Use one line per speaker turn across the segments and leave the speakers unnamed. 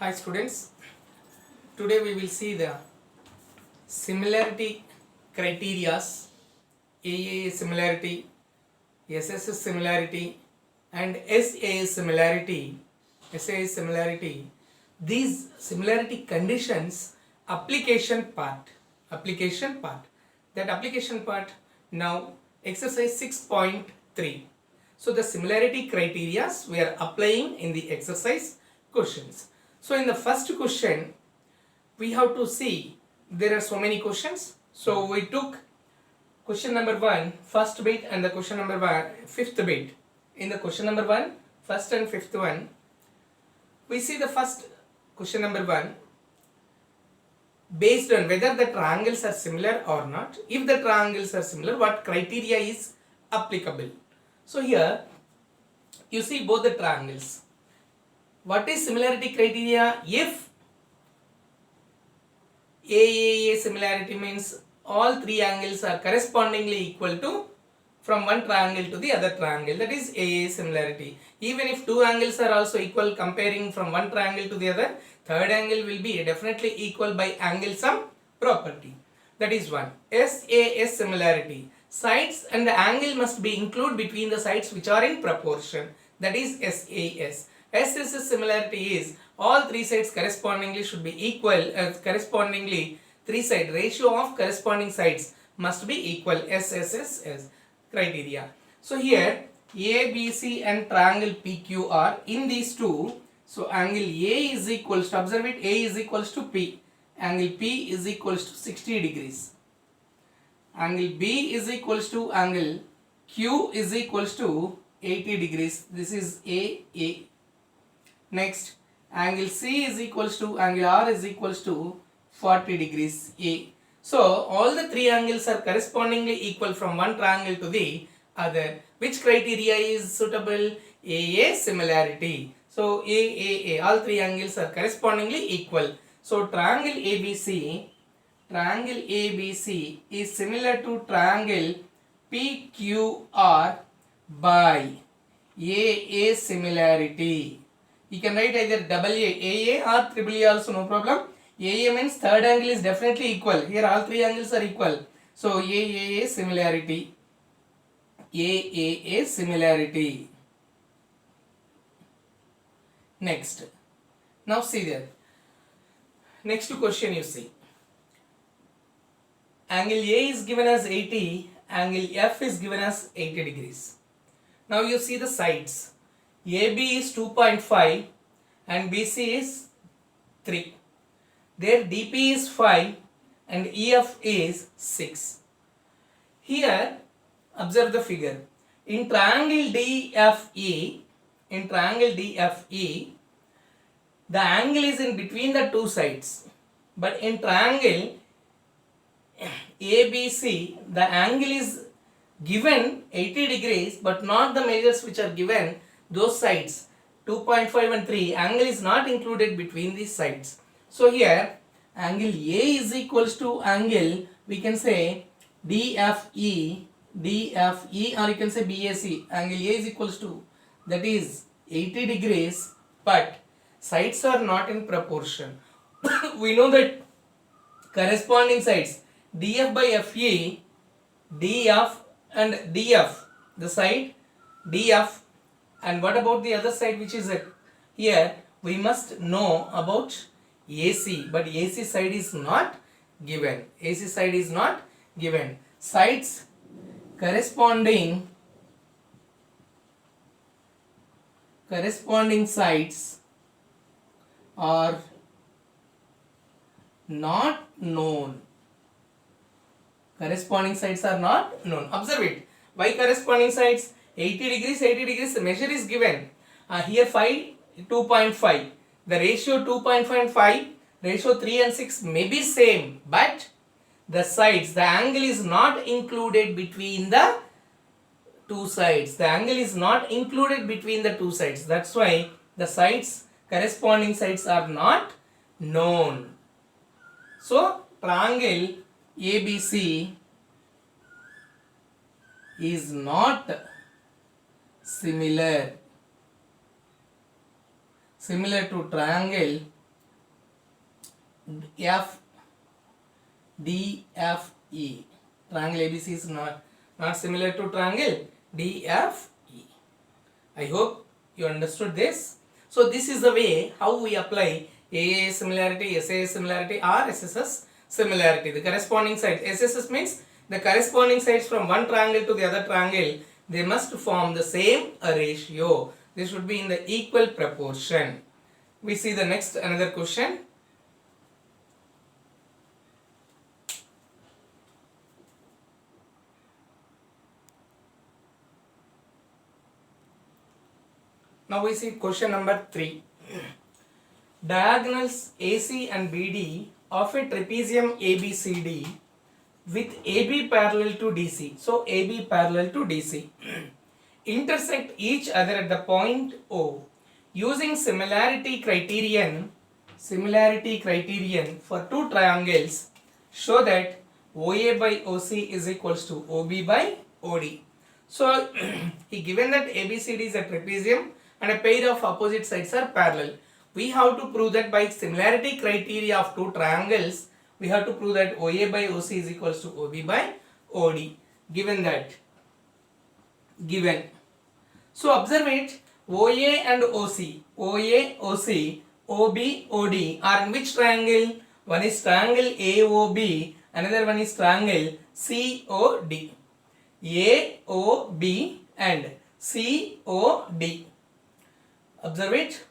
Hi students, today we will see the similarity criterias, AAA similarity, SSS similarity and SAA similarity. SAA similarity. These similarity conditions application part. Application part. That application part now exercise 6.3. So the similarity criteria we are applying in the exercise questions. So in the first question we have to see there are so many questions. So we took question number 1 first bit and the question number 1 fifth bit. In the question number 1 first and fifth one, we see the first question number 1 based on whether the triangles are similar or not. If the triangles are similar, what criteria is applicable? So here you see both the triangles. What is similarity criteria? If AAA similarity means all three angles are correspondingly equal to from one triangle to the other triangle, that is AAA similarity. Even if two angles are also equal comparing from one triangle to the other, third angle will be definitely equal by angle sum property. That is one. SAS similarity. Sides and the angle must be included between the sides which are in proportion. That is SAS. SSS similarity is all three sides correspondingly should be equal, correspondingly three side ratio of corresponding sides must be equal. SSS criteria. So here ABC and triangle PQR in these two. So angle A is equals to, observe it, A is equals to P. Angle P is equals to 60 degrees. Angle B is equals to angle Q is equals to 80 degrees. This is AA. Next, angle C is equals to angle R is equals to 40 degrees A. So all the three angles are correspondingly equal from one triangle to the other. Which criteria is suitable? AA similarity. So AAA, all three angles are correspondingly equal. So triangle ABC is similar to triangle PQR by AA similarity. You can write either double AA or triple A also, no problem. AA means third angle is definitely equal. Here all three angles are equal. So AAA similarity. AAA similarity. Next. Now see there. Next question you see. Angle A is given as 80. Angle F is given as 80 degrees. Now you see the sides. AB is 2.5 and BC is 3. Their DP is 5 and EF is 6. Here observe the figure. In triangle DFE, the angle is in between the two sides. But in triangle ABC, the angle is given 80 degrees but not the measures which are given those sides 2.5 and 3. Angle is not included between these sides. So here angle A is equals to angle, we can say DFE or you can say BAC. Angle A is equals to, that is 80 degrees but sides are not in proportion. We know that corresponding sides DF by FE, DF and DF, the side DF, and what about the other side which is it? Here we must know about AC, but AC side is not given. AC side is not given. Sides corresponding sides are not known. Corresponding sides are not known. Observe it. Why corresponding sides? 80 degrees, the measure is given. Here 2.5. The ratio 2.5 and 5, ratio 3 and 6 may be same, but the sides, the angle is not included between the two sides. The angle is not included between the two sides. That's why the sides, corresponding sides are not known. So triangle ABC is not similar to triangle F D F E. Triangle ABC is not similar to triangle D F E. I hope you understood this. So this is the way how we apply AA similarity, SAA similarity or SSS similarity. The corresponding sides. SSS means the corresponding sides from one triangle to the other triangle, they must form the same ratio. This should be in the equal proportion. We see the next another question. Now we see question number 3. Diagonals AC and BD of a trapezium ABCD with AB parallel to DC. So AB parallel to DC intersect each other at the point O using similarity criterion for two triangles. Show that OA by OC is equals to OB by OD. So he given that ABCD is a trapezium and a pair of opposite sides are parallel. We have to prove that by similarity criteria of two triangles, we have to prove that OA by OC is equals to OB by OD. Given. So observe it, OA and OC, OB, OD are in which triangle? One is triangle AOB, another one is triangle COD. AOB and COD. Observe it.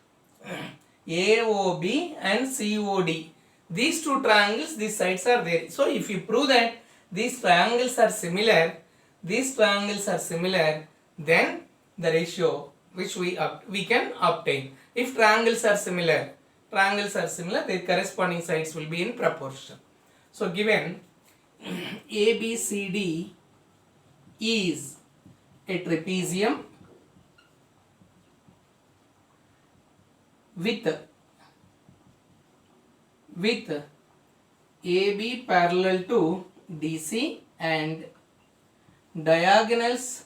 AOB and COD. These two triangles, these sides are there. So if you prove that these triangles are similar, then the ratio which we can obtain. If triangles are similar, their corresponding sides will be in proportion. So given ABCD is a trapezium with AB parallel to DC and diagonals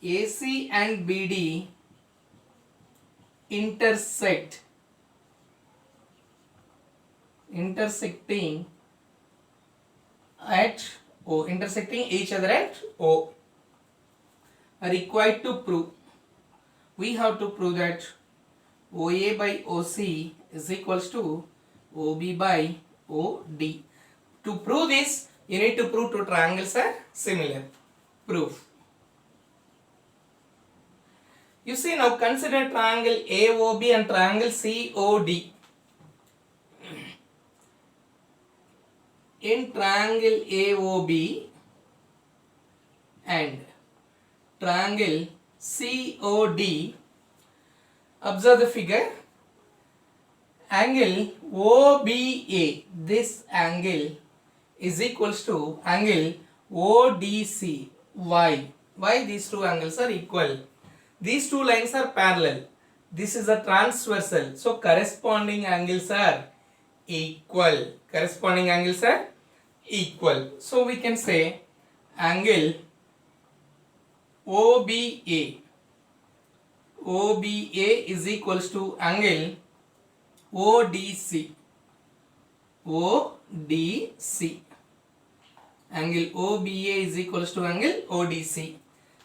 AC and BD intersecting each other at O are required to prove. We have to prove that OA by OC is equals to OB by OD. To prove this, you need to prove two triangles are similar. Proof. You see, now consider triangle AOB and triangle COD. In triangle AOB and triangle COD, observe the figure. Angle OBA, this angle is equals to angle ODC. Why these two angles are equal? These two lines are parallel. This is a transversal. So corresponding angles are equal. So we can say angle OBA is equals to angle ODC. Angle OBA is equals to angle ODC.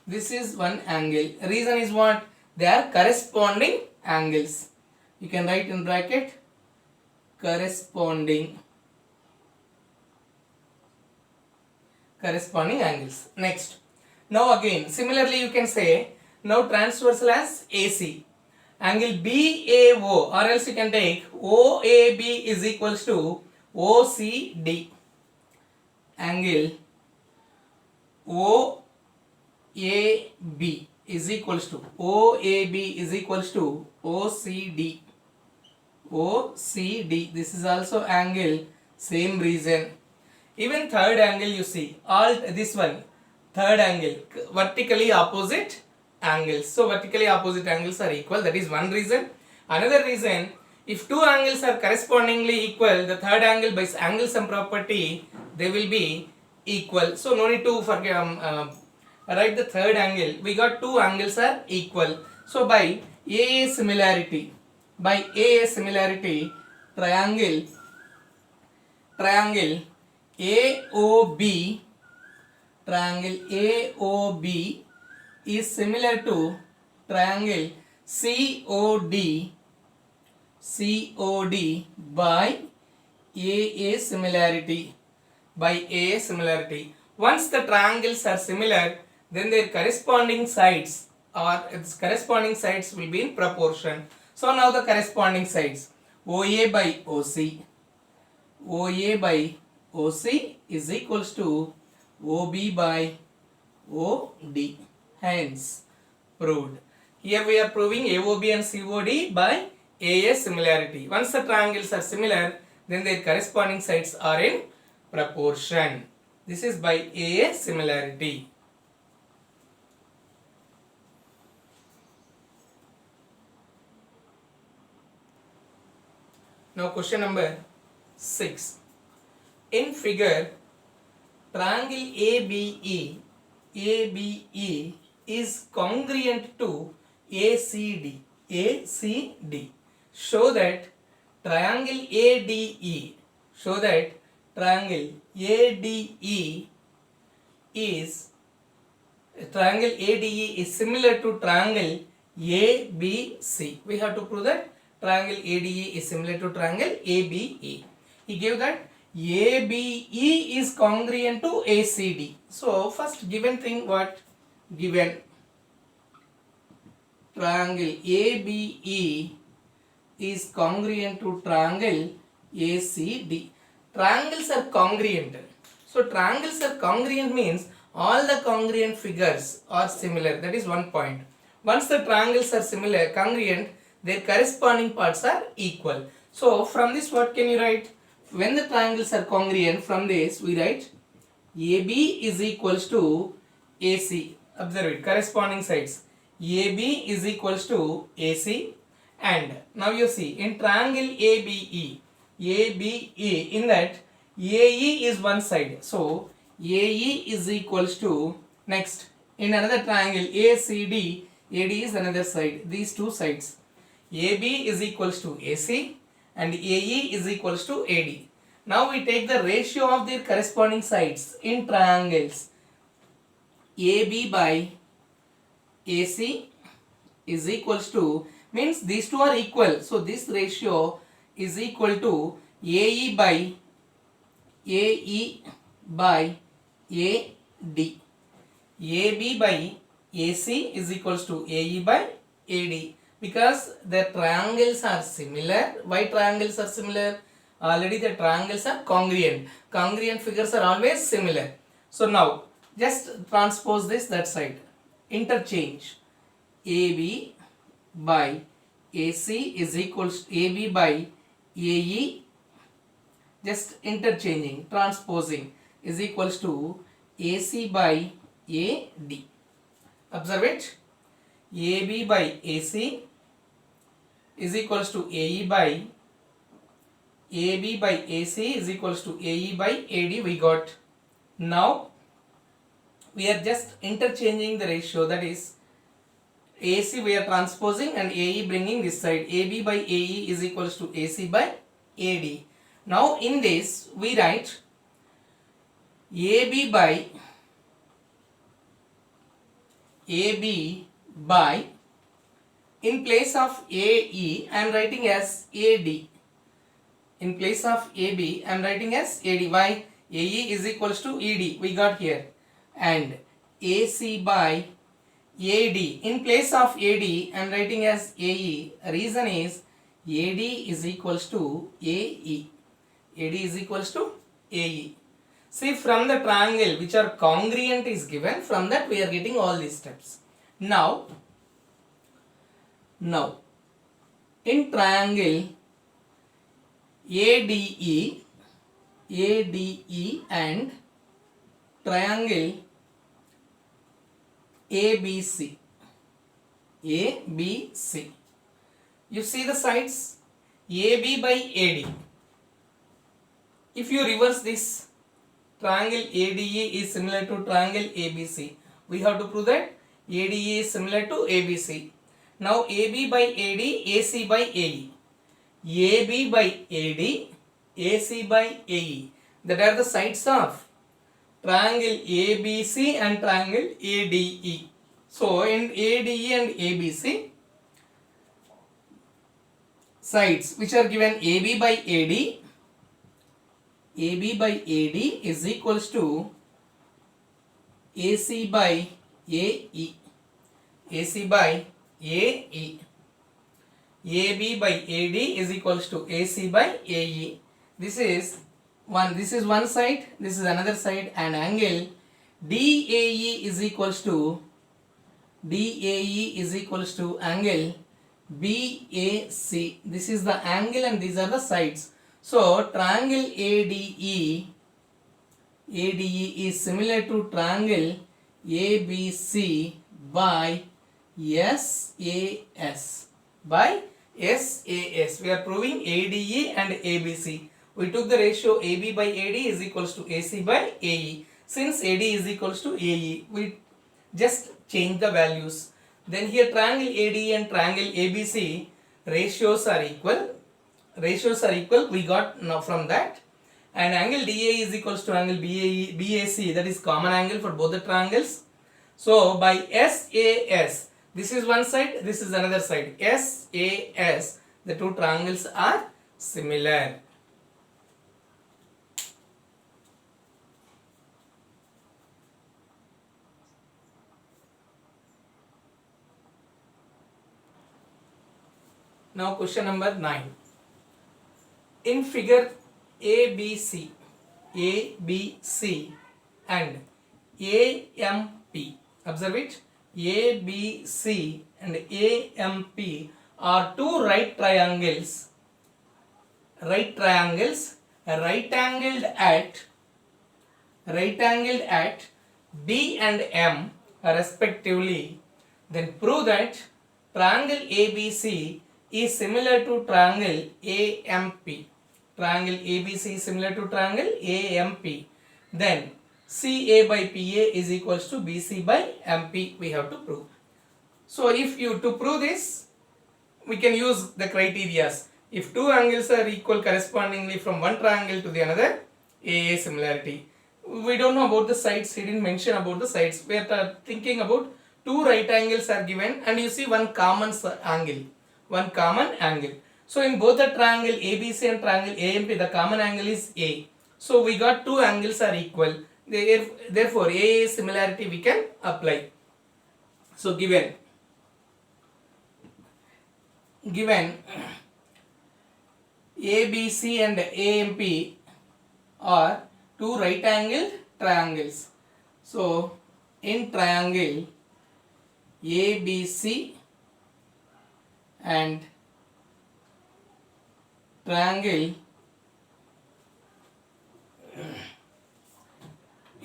This is one angle. Reason is what? They are corresponding angles. You can write in bracket corresponding angles. Next. Now again, similarly you can say, now transversal as AC. Angle BAO, or else you can take OAB is equals to OCD. Angle OAB is equals to OCD. This is also angle, same reason. Even third angle you see, this one, third angle, vertically opposite angles. So vertically opposite angles are equal. That is one reason. Another reason, if two angles are correspondingly equal, the third angle by angle sum property, they will be equal. So no need to write the third angle. We got two angles are equal. So by AA similarity, by AA similarity, triangle AOB, triangle AOB is similar to triangle COD by AA similarity. Once the triangles are similar, then their corresponding sides or its corresponding sides will be in proportion. So now the corresponding sides OA by OC is equals to OB by OD. Hence proved. Here we are proving AOB and COD by AA similarity. Once the triangles are similar, then their corresponding sides are in proportion. This is by AA similarity. Now question number 6. In figure, triangle ABE is congruent to ACD. Show that triangle ADE is similar to triangle ABC. We have to prove that triangle ADE is similar to triangle ABE. He gave that ABE is congruent to ACD. So first given thing, what given? Triangle ABE is congruent to triangle ACD. Triangles are congruent. So triangles are congruent means all the congruent figures are similar. That is one point. Once the triangles are similar, congruent, their corresponding parts are equal. So from this what can you write? When the triangles are congruent, from this we write AB is equals to AC. Observe it, corresponding sides. AB is equals to AC, and now you see in triangle ABE, in that AE is one side. So AE is equals to, next in another triangle ACD, AD is another side. These two sides, AB is equals to AC and AE is equals to AD. Now we take the ratio of their corresponding sides in triangles. AB by AC is equals to, means these two are equal. So this ratio is equal to AE by AD. AB by AC is equals to AE by AD. Because the triangles are similar. Why triangles are similar? Already the triangles are congruent. Congruent figures are always similar. So now just transpose this that side. Interchange. AB by AC is equals to AB by AE. Just interchanging, transposing, is equals to AC by AD. Observe it. AB by AC is equals to AE by AB by AC is equals to AE by AD we got. Now we are just interchanging the ratio, that is AC we are transposing and AE bringing this side. AB by AE is equals to AC by AD. Now in this we write AB by in place of AE I am writing as AD. In place of AB I am writing as AD. Why? AE is equals to ED we got here, and AC by AD. In place of AD I am writing as AE. Reason is AD is equals to AE. AD is equals to AE. See, from the triangle which are congruent is given, from that we are getting all these steps. Now in triangle ADE and triangle ABC. You see the sides AB by AD. If you reverse this, triangle ADE is similar to triangle ABC. We have to prove that ADE is similar to ABC. Now AB by AD, AC by AE. AB by AD, AC by AE. That are the sides of triangle ABC and triangle ADE. So in ADE and ABC, sides which are given AB by AD, AB by AD is equals to AC by AE, AC by AE. AB by AD is equals to AC by AE. This is one side, this is another side, and angle DAE is equals to angle BAC. This is the angle and these are the sides. So triangle ADE is similar to triangle ABC by SAS. We are proving ADE and ABC. We took the ratio AB by AD is equals to AC by AE. Since AD is equals to AE, we just change the values. Then here triangle ADE and triangle ABC ratios are equal. We got now from that. And angle DA is equals to angle BAC, that is common angle for both the triangles. So by SAS, this is one side, this is another side. SAS, the two triangles are similar. Now question number 9. In figure ABC and AMP, observe it, ABC and AMP are two right right angled at B and M respectively. Then prove that triangle ABC is similar to triangle AMP. Triangle ABC is similar to triangle AMP. Then CA by PA is equals to BC by MP we have to prove. So if you to prove this, we can use the criterias. If two angles are equal correspondingly from one triangle to the another, AA similarity. We don't know about the sides, he didn't mention about the sides. We are thinking about two right angles are given and you see one common angle. So in both the triangle ABC and triangle AMP, the common angle is A. So we got two angles are equal. Therefore AA similarity we can apply. So given ABC and AMP are two right angled triangles. So in triangle ABC and triangle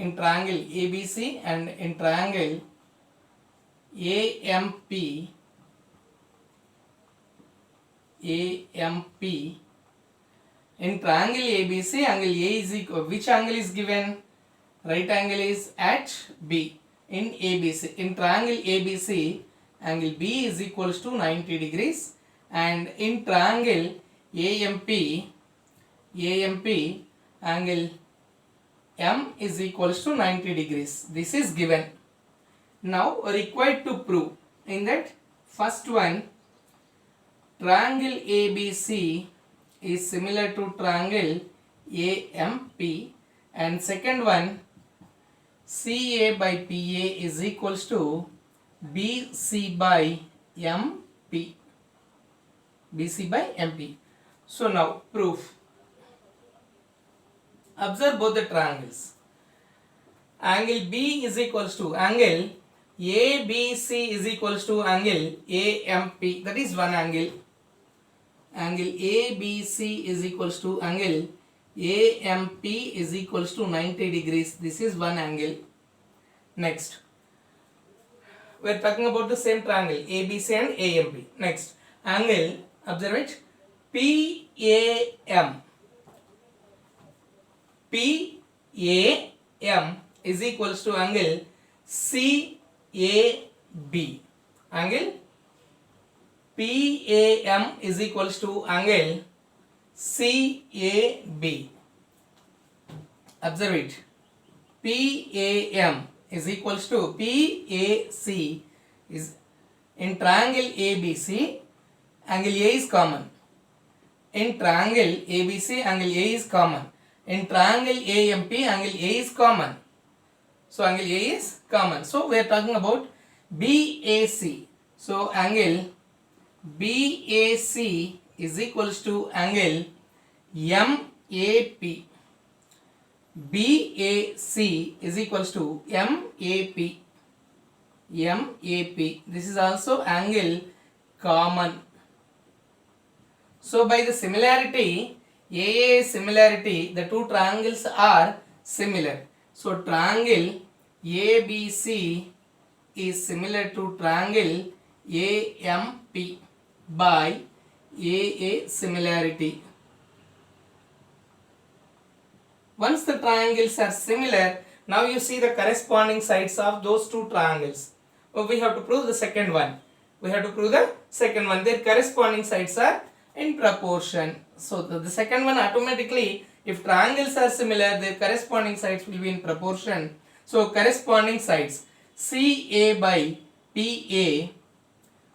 ABC and in triangle AMP, in triangle ABC, angle A is equal, which angle is given? Right angle is at B in ABC. In triangle ABC, angle B is equals to 90 degrees, and in triangle AMP, angle M is equals to 90 degrees. This is given. Now required to prove in that first one, triangle ABC is similar to triangle AMP, and second one, CA by PA is equals to BC by MP. So now proof. Observe both the triangles. Angle B is equals to angle ABC is equals to angle AMP. That is one angle. Angle ABC is equals to angle AMP is equals to 90 degrees. This is one angle. Next, we are talking about the same triangle ABC and AMP. Next, angle, observe it, PAM is equals to angle CAB. Angle PAM is equals to angle CAB. Observe it. PAM is equals to PAC is in triangle ABC, angle A is common. In triangle ABC, angle A is common. In triangle AMP, angle A is common. So angle A is common. So we are talking about BAC. So angle BAC is equals to angle MAP. BAC is equals to MAP. MAP. This is also angle common. So by the similarity, AA similarity, the two triangles are similar. So triangle ABC is similar to triangle AMP by AA similarity. Once the triangles are similar, now you see the corresponding sides of those two triangles. We have to prove the second one. Their corresponding sides are in proportion. So the second one automatically, if triangles are similar, their corresponding sides will be in proportion. So corresponding sides CA by PA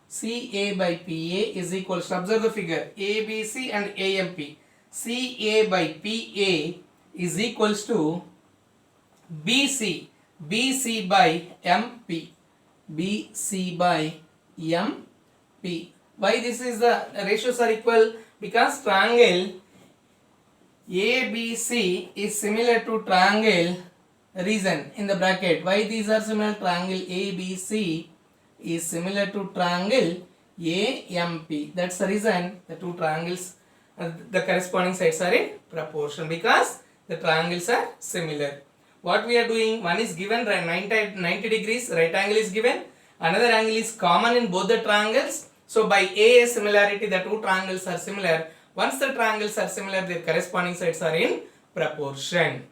is equal to, observe the figure, ABC and AMP. CA by PA is equals to BC by MP. BC by MP. Why this is the ratios are equal? Because triangle ABC is similar to triangle, reason in the bracket. Why these are similar? Triangle ABC is similar to triangle AMP. That's the reason the two triangles, the corresponding sides are in proportion, because the triangles are similar. What we are doing, one is given 90 degrees, right angle is given, another angle is common in both the triangles. So by AA similarity, the two triangles are similar. Once the triangles are similar, their corresponding sides are in proportion.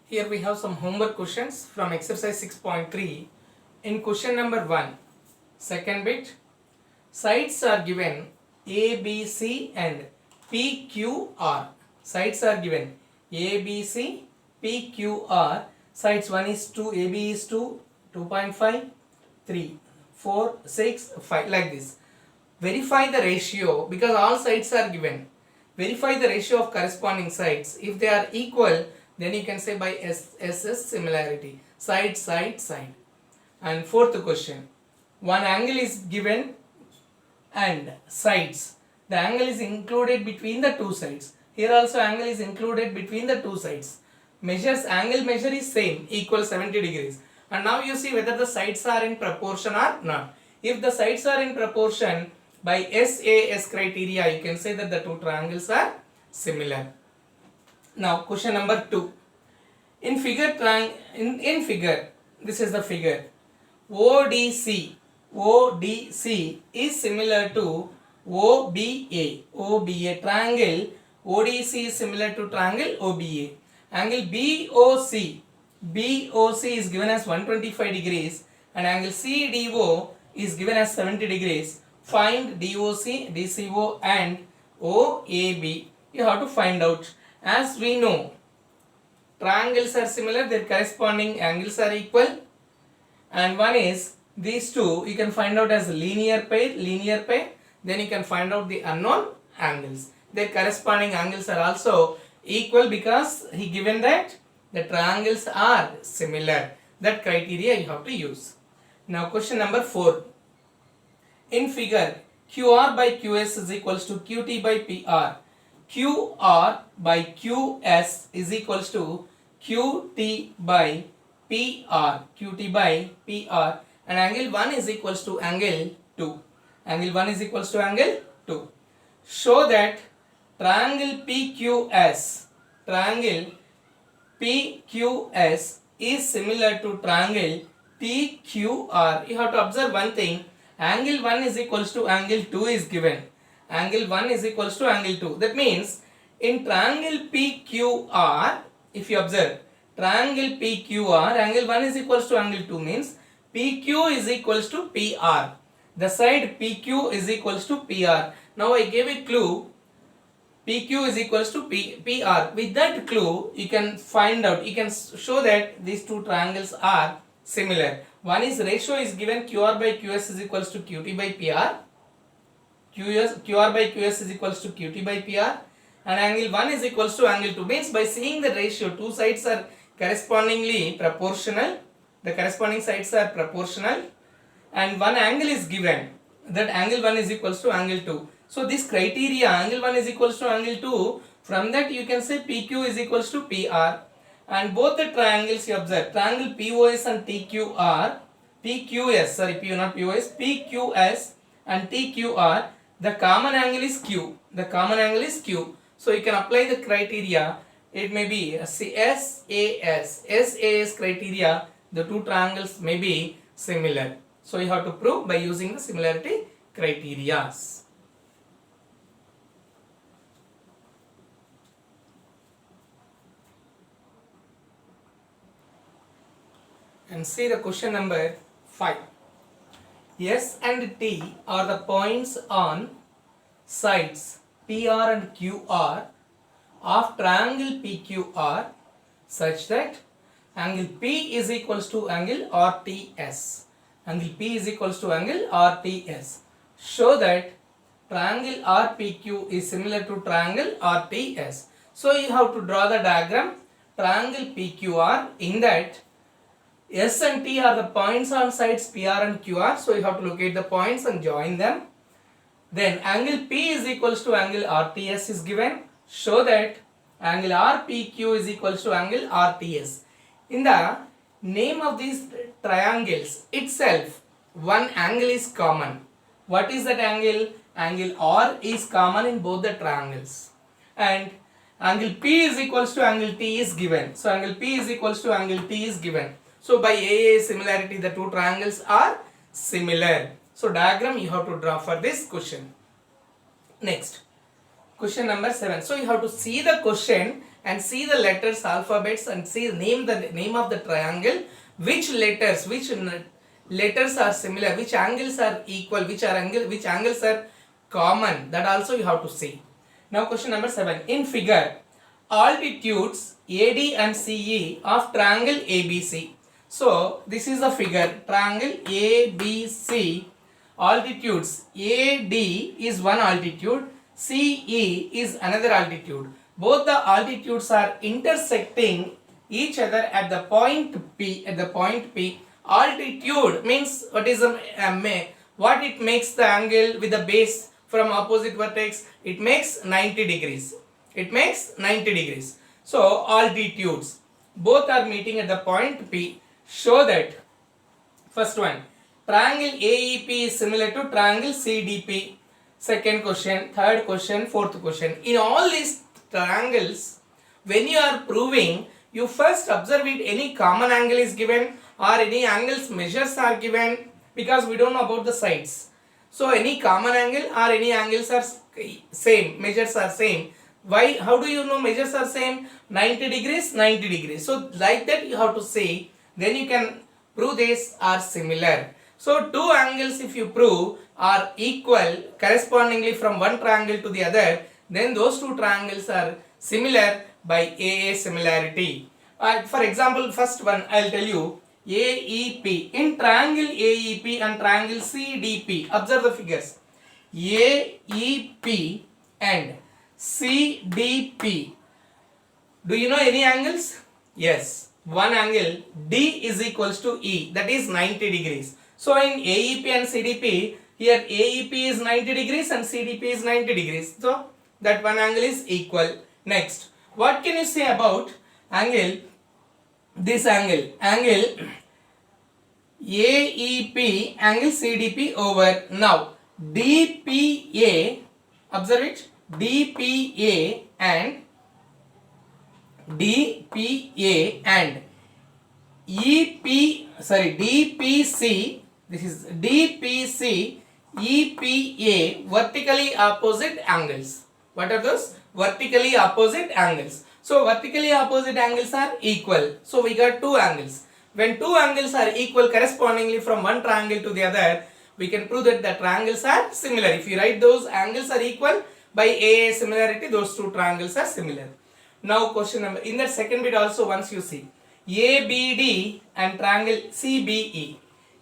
Here we have some homework questions from exercise 6.3. In question number 1, second bit, sides are given ABC and PQR. Sides are given ABC, PQR. Sides 1 is 2, AB is 2, 2.5, 3, 4, 6, 5, like this. Verify the ratio, because all sides are given. Verify the ratio of corresponding sides. If they are equal, then you can say by SS similarity. Side, side, side. And fourth question, one angle is given and sides. The angle is included between the two sides. Here also angle is included between the two sides. Angle measure is same, equal 70 degrees. And now you see whether the sides are in proportion or not. If the sides are in proportion, by SAS criteria, you can say that the two triangles are similar. Now question number 2. In figure, this is the figure. ODC is similar to OBA triangle. ODC is similar to triangle OBA. Angle BOC is given as 125 degrees and angle CDO is given as 70 degrees. Find DOC, DCO and OAB. You have to find out. As we know, triangles are similar, their corresponding angles are equal, and one is these two you can find out as linear pair, then you can find out the unknown angles. Their corresponding angles are also equal because he given that the triangles are similar. That criteria you have to use. Now question number 4. In figure, QR by QS is equals to QT by PR. QR by QS is equals to QT by PR. QT by PR. And angle 1 is equals to angle 2. Angle 1 is equals to angle 2. Show that triangle PQS is similar to triangle TQR. You have to observe one thing. Angle 1 is equals to angle 2 is given. Angle 1 is equals to angle 2. That means In triangle PQR, if you observe, triangle PQR, angle 1 is equals to angle 2 means PQ is equals to PR. The side PQ is equals to PR. Now I gave a clue. PQ is equals to PR. With that clue, you can find out, you can show that these two triangles are similar. One is ratio is given QR by QS is equals to QT by PR. QR by QS is equals to QT by PR. And angle 1 is equals to angle 2. Means by seeing the ratio, two sides are correspondingly proportional. The corresponding sides are proportional. And one angle is given. That angle 1 is equals to angle 2. So this criteria, angle 1 is equals to angle 2, from that you can say PQ is equals to PR. And both the triangles you observe, triangle POS and TQR, PQS and TQR, the common angle is Q. The common angle is Q. So you can apply the criteria. It may be SAS criteria, the two triangles may be similar. So you have to prove by using the similarity criteria. And see the question number 5. S and T are the points on sides PR and QR of triangle PQR such that angle P is equals to angle RTS. Angle P is equals to angle RTS. Show that triangle RPQ is similar to triangle RTS. So you have to draw the diagram triangle PQR. In that S and T are the points on sides PR and QR. So you have to locate the points and join them. Then angle P is equals to angle RTS is given. Show that angle RPQ is equals to angle RTS. In the name of these triangles itself, one angle is common. What is that angle? Angle R is common in both the triangles. And angle P is equals to angle T is given. So angle P is equals to angle T is given. So by AA similarity, the two triangles are similar. So diagram you have to draw for this question. Next, question number 7. So you have to see the question and see the letters, alphabets, and see the name of the triangle. Which letters are similar? Which angles are equal? Which angles are common? That also you have to see. Now question number 7. In figure, altitudes AD and CE of triangle ABC. So this is a figure, triangle ABC, altitudes AD is one altitude, CE is another altitude. Both the altitudes are intersecting each other at the point P. Altitude means what it makes the angle with the base from opposite vertex. It makes 90 degrees. So altitudes both are meeting at the point P. Show that first one, triangle AEP is similar to triangle CDP. Second question, third question, fourth question. In all these triangles, when you are proving, you first observe it, any common angle is given or any angles measures are given, because we don't know about the sides. So any common angle or any angles are same, measures are same. Why? How do you know measures are same? 90 degrees, 90 degrees. So like that you have to say, then you can prove these are similar. So two angles if you prove are equal correspondingly from one triangle to the other, then those two triangles are similar by AA similarity. For example, first one I will tell you, AEP. In triangle AEP and triangle CDP, observe the figures. AEP and CDP. Do you know any angles? Yes. One angle D is equals to E, that is 90 degrees. So in AEP and CDP, here AEP is 90 degrees and CDP is 90 degrees. So that one angle is equal. Next, what can you say about angle, this angle AEP, angle CDP over. Now DPA, observe it, DPA and DPC, this is DPC, EPA, vertically opposite angles. What are those? Vertically opposite angles. So vertically opposite angles are equal. So we got two angles. When two angles are equal correspondingly from one triangle to the other, we can prove that the triangles are similar. If you write those angles are equal by A similarity, those two triangles are similar. Now question number, in that second bit also once you see ABD and triangle CBE.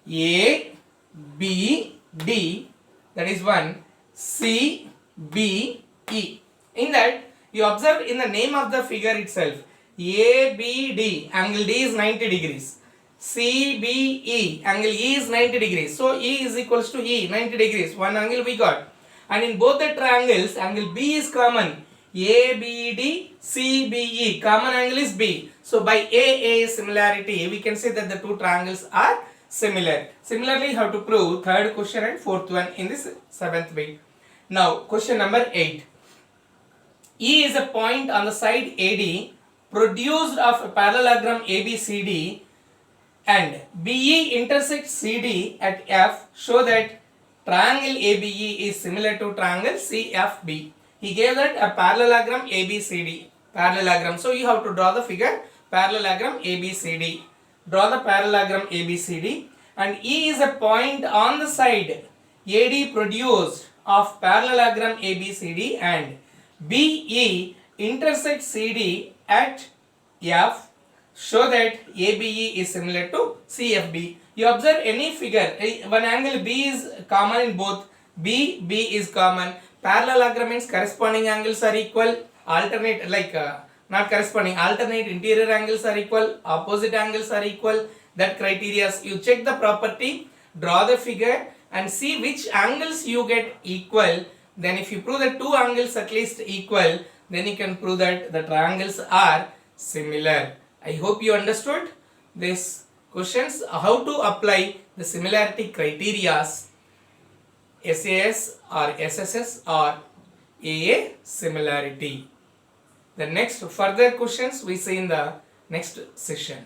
ABD, that is one, CBE. In that you observe in the name of the figure itself, ABD, angle D is 90 degrees. CBE, angle E is 90 degrees. So E is equals to E, 90 degrees. One angle we got. And in both the triangles, angle B is common. ABD, CBE, common angle is B. So by AA similarity, we can say that the two triangles are similar. Similarly, you have to prove third question and fourth one in this seventh bit. Now, question number 8. E is a point on the side AD produced of a parallelogram ABCD and BE intersects CD at F. Show that triangle ABE is similar to triangle CFB. He gave that a parallelogram ABCD. Parallelogram. So you have to draw the figure parallelogram ABCD. Draw the parallelogram ABCD, and E is a point on the side AD produced of parallelogram ABCD and BE intersects CD at F. Show that ABE is similar to CFB. You observe any figure, one angle B is common in both. B is common. Parallelogram means corresponding angles are equal. Alternate, not corresponding, alternate interior angles are equal. Opposite angles are equal. That criteria, you check the property, draw the figure and see which angles you get equal. Then if you prove that two angles at least equal, then you can prove that the triangles are similar. I hope you understood these questions, how to apply the similarity criteria, SAS or SSS or AA similarity. The next further questions we see in the next session.